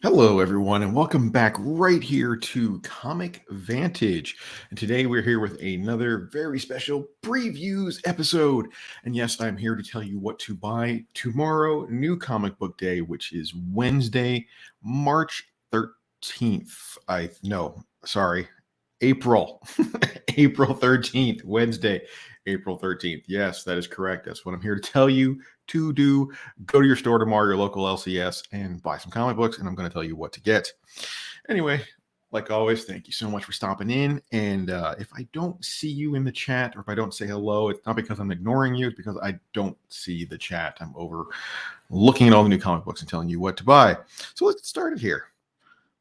Hello, everyone, and welcome back right here to Comic Vantage. And today we're here with another very special previews episode. And yes, I'm here to tell you what to buy tomorrow, New Comic Book Day, which is Wednesday, March 13th. April. April 13th, Wednesday, April 13th. Yes, that is correct. That's what I'm here to tell you to do. Go to your store tomorrow, your local LCS, and buy some comic books, and I'm going to tell you what to get. Anyway, like always, thank you so much for stopping in. And if I don't see you in the chat, or if I don't say hello, it's not because I'm ignoring you, it's because I don't see the chat. I'm over looking at all the new comic books and telling you what to buy. So let's get started here.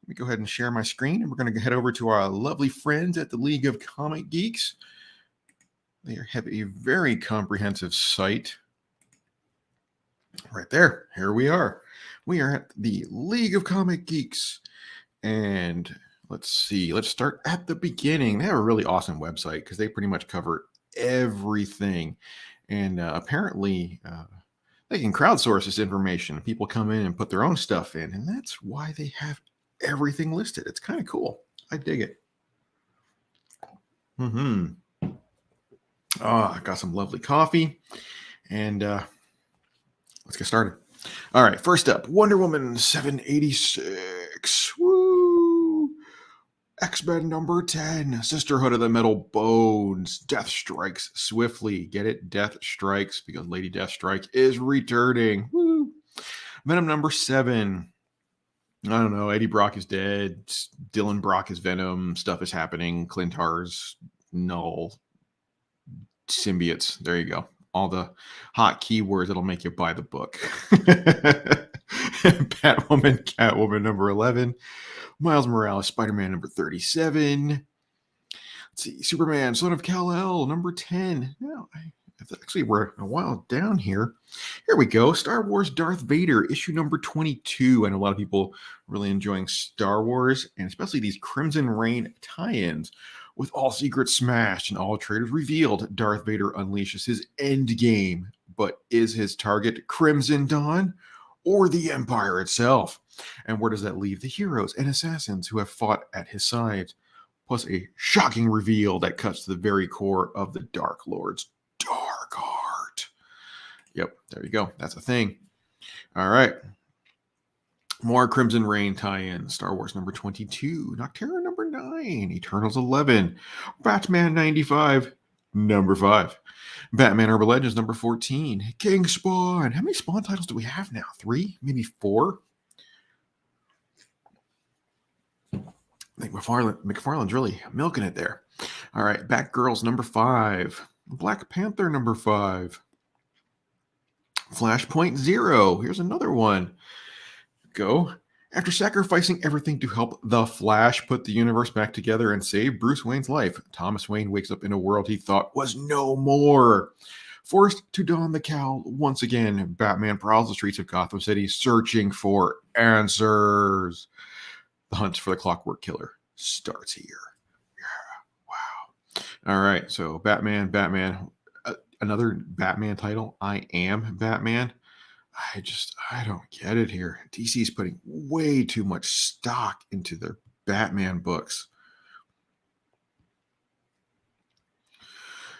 Let me go ahead and share my screen, and we're going to head over to our lovely friends at the League of Comic Geeks. They have a very comprehensive site. Right there. Here we are. We are at the League of Comic Geeks. And let's see. Let's start at the beginning. They have a really awesome website because they pretty much cover everything. And apparently, they can crowdsource this information. People come in and put their own stuff in. And that's why they have everything listed. It's kind of cool. I dig it. Oh, I got some lovely coffee. And let's get started. All right, first up, Wonder Woman 786. Woo! X-Men number 10, Sisterhood of the Metal Bones. Death strikes swiftly. Get it? Death strikes because Lady Deathstrike is returning. Woo! Venom number 7. I don't know. Eddie Brock is dead. Dylan Brock is Venom. Stuff is happening. Clintar's null. Symbiotes. There you go. All the hot keywords that'll make you buy the book. Catwoman number 11. Miles Morales, Spider-Man number 37. Let's see, Superman, Son of Kal-El, number 10. Now, actually, we're a while down here. Here we go. Star Wars Darth Vader, issue number 22. I know a lot of people really enjoying Star Wars, and especially these Crimson Reign tie-ins. With all secrets smashed and all traitors revealed, Darth Vader unleashes his endgame. But is his target Crimson Dawn or the Empire itself? And where does that leave the heroes and assassins who have fought at his side? Plus a shocking reveal that cuts to the very core of the Dark Lord's dark heart. Yep, there you go. That's a thing. All right. More Crimson Reign tie-in. Star Wars number 22. Nocterra number 9. Eternals 11. Batman 95. Number 5. Batman Urban Legends number 14. King Spawn. How many Spawn titles do we have now? 3? Maybe 4? I think McFarlane's really milking it there. All right. Batgirls number 5. Black Panther number 5. Flashpoint Zero. Here's another one. Go. After sacrificing everything to help the Flash put the universe back together and save Bruce Wayne's life, Thomas Wayne wakes up in a world he thought was no more. Forced to don the cowl once again, Batman prowls the streets of Gotham City searching for answers. The hunt for the Clockwork Killer starts here. Yeah, wow. All right, so Batman, another Batman title. I Am Batman. I don't get it here. DC's putting way too much stock into their Batman books.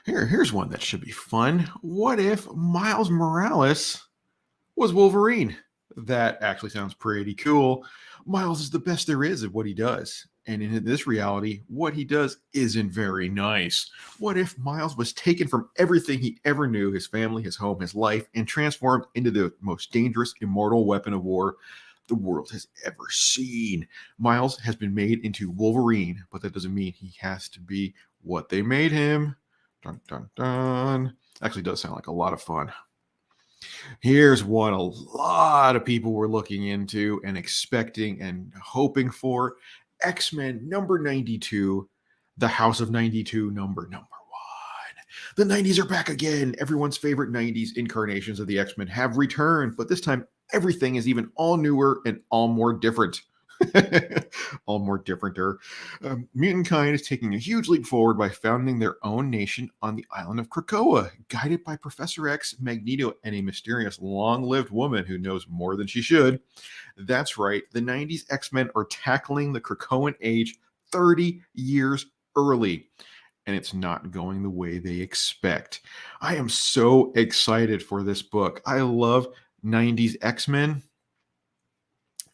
Here's one that should be fun. What if Miles Morales was Wolverine? That actually sounds pretty cool. Miles is the best there is at what he does. And in this reality, what he does isn't very nice. What if Miles was taken from everything he ever knew, his family, his home, his life, and transformed into the most dangerous, immortal weapon of war the world has ever seen? Miles has been made into Wolverine, but that doesn't mean he has to be what they made him. Dun, dun, dun. Actually does sound like a lot of fun. Here's one a lot of people were looking into and expecting and hoping for. X-Men number 92, the House of 92 number 1. The 90s are back again. Everyone's favorite 90s incarnations of the X-Men have returned, but this time everything is even all newer and all more different. All more differenter. Mutant kind is taking a huge leap forward by founding their own nation on the island of Krakoa, guided by Professor X, Magneto, and a mysterious long-lived woman who knows more than she should. That's right, the 90s X-Men are tackling the Krakoan age 30 years early, and it's not going the way they expect. I am so excited for this book. I love 90s X-Men.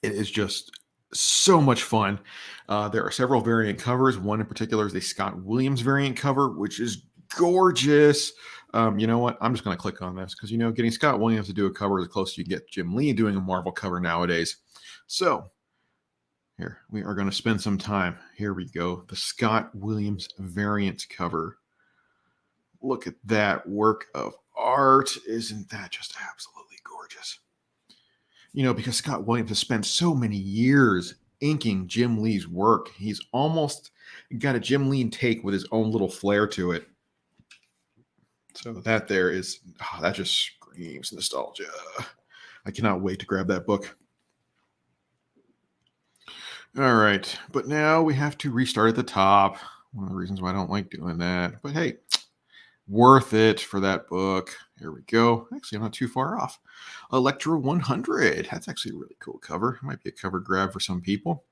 It is just so much fun. There are several variant covers. One in particular is a Scott Williams variant cover, which is gorgeous. You know what? I'm just going to click on this because, getting Scott Williams to do a cover is close as you get Jim Lee doing a Marvel cover nowadays. So here, we are going to spend some time. Here we go. The Scott Williams variant cover. Look at that work of art. Isn't that just absolutely gorgeous? Because Scott Williams has spent so many years inking Jim Lee's work. He's almost got a Jim Lee take with his own little flair to it. So that just screams nostalgia. I cannot wait to grab that book. All right, but now we have to restart at the top. One of the reasons why I don't like doing that. But hey, worth it for that book. Here we go. Actually, I'm not too far off. Electra 100. That's actually a really cool cover. It might be a cover grab for some people.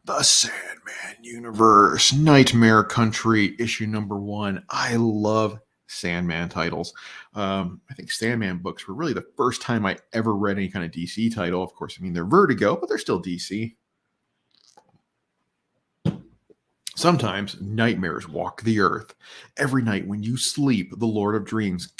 The Sandman Universe, Nightmare Country, issue number 1. I love Sandman titles. I think Sandman books were really the first time I ever read any kind of DC title. Of course, they're Vertigo, but they're still DC. Sometimes nightmares walk the earth. Every night when you sleep, the Lord of Dreams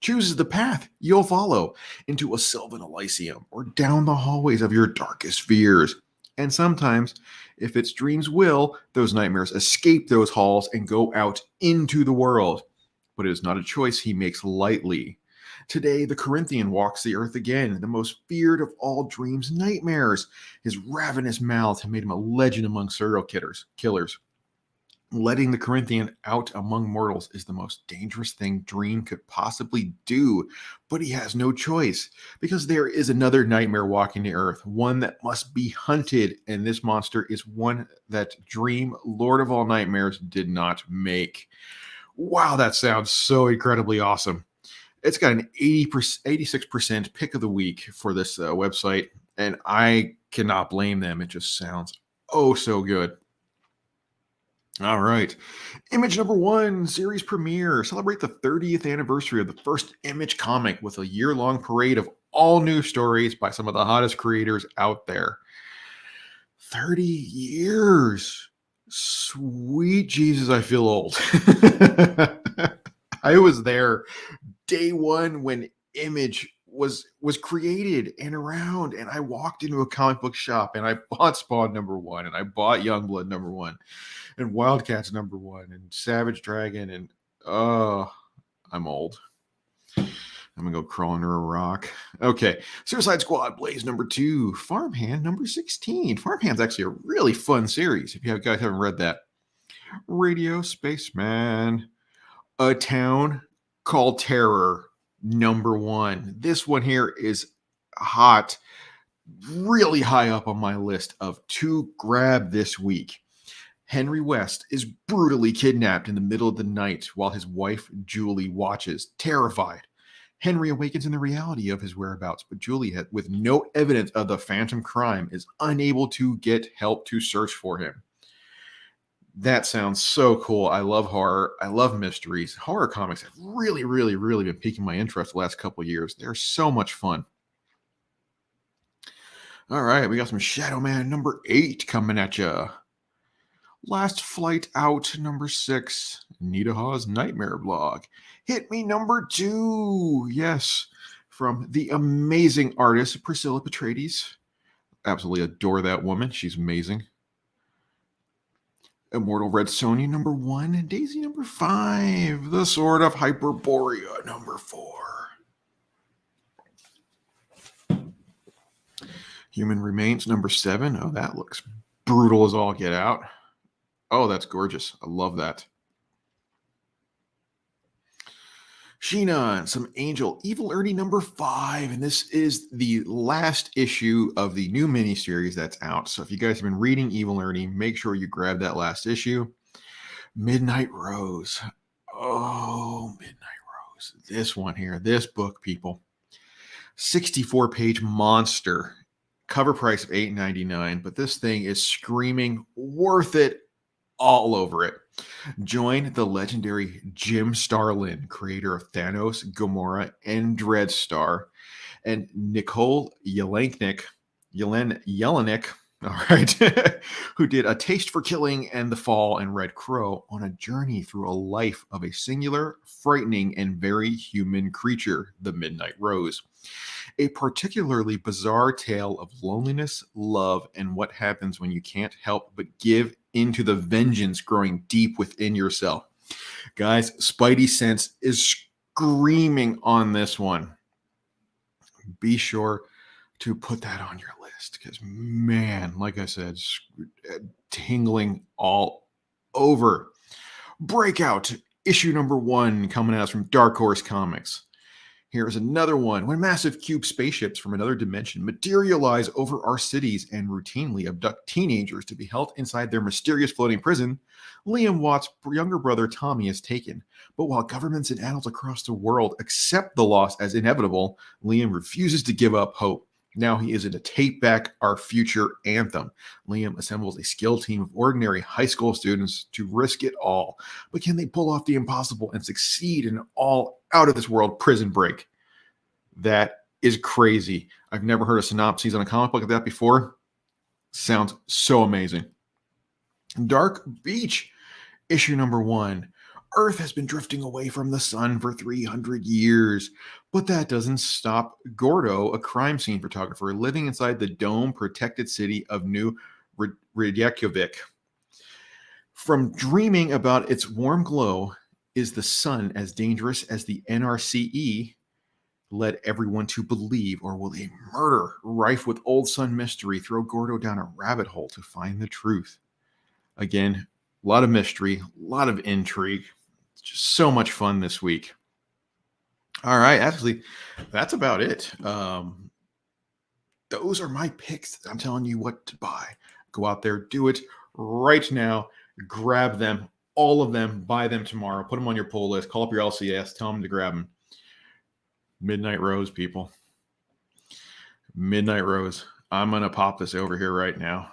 chooses the path you'll follow into a Sylvan Elysium or down the hallways of your darkest fears. And sometimes, if it's Dream's will, those nightmares escape those halls and go out into the world. But it is not a choice he makes lightly. Today, the Corinthian walks the earth again, the most feared of all Dream's nightmares. His ravenous mouth made him a legend among serial killers. Letting the Corinthian out among mortals is the most dangerous thing Dream could possibly do, but he has no choice because there is another nightmare walking the earth, one that must be hunted, and this monster is one that Dream, Lord of all nightmares, did not make. Wow, that sounds so incredibly awesome. It's got an 86% pick of the week for this website, and I cannot blame them. It just sounds oh so good. All right. Image number 1, series premiere. Celebrate the 30th anniversary of the first Image comic with a year-long parade of all new stories by some of the hottest creators out there. 30 years. Sweet Jesus, I feel old. I was there day one when Image was created and around, and I walked into a comic book shop and I bought Spawn number 1 and I bought Youngblood number 1 and Wildcats number 1 and Savage Dragon, and I'm old. I'm gonna go crawl under a rock. Okay, Suicide Squad Blaze number 2, Farmhand number 16. Farmhand's actually a really fun series if you guys haven't read that. Radio Spaceman, A Town Called Terror number 1. This one here is hot, really high up on my list of to grab this week. Henry West is brutally kidnapped in the middle of the night while his wife Julie watches, terrified. Henry awakens in the reality of his whereabouts, but Julie, with no evidence of the phantom crime, is unable to get help to search for him. That sounds so cool. I love horror. I love mysteries. Horror comics have really, really, really been piquing my interest the last couple of years. They're so much fun. All right, we got some Shadow Man number 8 coming at you. Last Flight Out number 6. Nita Hawes Nightmare blog. Hit Me number 2. Yes, from the amazing artist Priscilla Petrades. Absolutely adore that woman. She's amazing. Immortal Red Sonja number 1, and Daisy number 5, The Sword of Hyperborea number 4. Human Remains number 7. Oh, that looks brutal as all get out. Oh, that's gorgeous. I love that. Sheena, some Angel, Evil Ernie number 5. And this is the last issue of the new miniseries that's out. So if you guys have been reading Evil Ernie, make sure you grab that last issue. Midnight Rose. Oh, Midnight Rose. This one here, this book, people. 64-page monster. Cover price of $8.99, but this thing is screaming worth it all over it. Join the legendary Jim Starlin, creator of Thanos, Gamora, and Dreadstar, and Nicole Jelinek, all right, who did A Taste for Killing and The Fall and Red Crow on a journey through a life of a singular, frightening, and very human creature, the Midnight Rose. A particularly bizarre tale of loneliness, love, and what happens when you can't help but give into the vengeance growing deep within yourself. Guys, Spidey Sense is screaming on this one. Be sure to put that on your list because, man, like I said, tingling all over. Breakout, issue number 1, coming at us from Dark Horse Comics. Here's another one. When massive cube spaceships from another dimension materialize over our cities and routinely abduct teenagers to be held inside their mysterious floating prison, Liam Watt's younger brother Tommy is taken. But while governments and adults across the world accept the loss as inevitable, Liam refuses to give up hope. Now he is in a Take Back Our Future anthem. Liam assembles a skilled team of ordinary high school students to risk it all. But can they pull off the impossible and succeed in an all out of this world prison break? That is crazy. I've never heard a synopsis on a comic book of that before. Sounds so amazing. Dark Beach, issue number 1. Earth has been drifting away from the sun for 300 years, but that doesn't stop Gordo, a crime scene photographer living inside the dome-protected city of New Reykjavik. From dreaming about its warm glow, is the sun as dangerous as the NRCE led everyone to believe, or will a murder rife with old sun mystery throw Gordo down a rabbit hole to find the truth? Again, a lot of mystery, a lot of intrigue. It's just so much fun this week. All right, actually, that's about it. Those are my picks. I'm telling you what to buy. Go out there, do it right now. Grab them, all of them, buy them tomorrow. Put them on your pull list. Call up your LCS. Tell them to grab them. Midnight Rose, people. Midnight Rose. I'm going to pop this over here right now.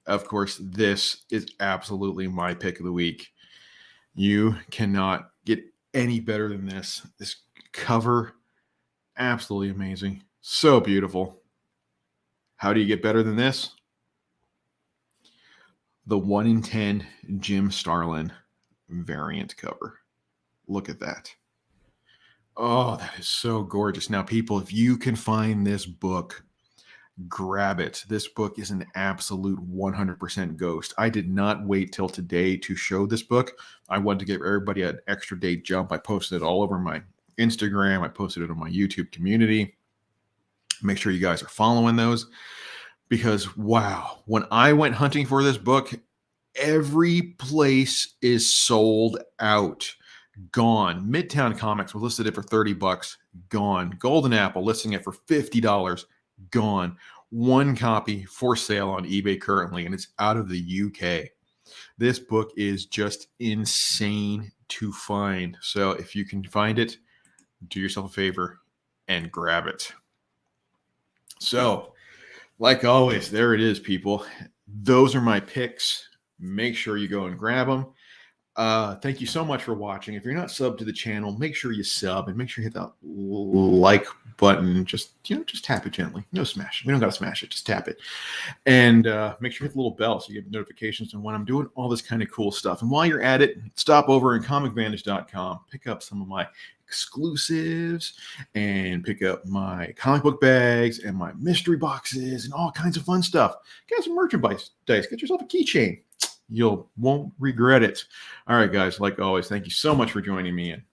Of course, this is absolutely my pick of the week. You cannot get any better than this. This cover, absolutely amazing. So beautiful. How do you get better than this? The 1 in 10 Jim Starlin variant cover. Look at that. Oh, that is so gorgeous. Now, people, if you can find this book, grab it. This book is an absolute 100% ghost. I did not wait till today to show this book. I wanted to give everybody an extra day jump. I posted it all over my Instagram. I posted it on my YouTube community. Make sure you guys are following those because, wow, when I went hunting for this book, every place is sold out. Gone. Midtown Comics was listed it for $30. Gone. Golden Apple listing it for $50. Gone. One copy for sale on eBay currently, and it's out of the UK. This book is just insane to find. So if you can find it, do yourself a favor and grab it. So, like always, there it is, people. Those are my picks. Make sure you go and grab them. Thank you so much for watching. If you're not subbed to the channel, make sure you sub and make sure you hit that like button. Just tap it gently. No smash. We don't got to smash it. Just tap it. And make sure you hit the little bell so you get notifications on when I'm doing all this kind of cool stuff. And while you're at it, stop over in comicvantage.com. Pick up some of my exclusives and pick up my comic book bags and my mystery boxes and all kinds of fun stuff. Get some merchandise. Get yourself a keychain. You won't regret it. All right, guys, like always, thank you so much for joining me in.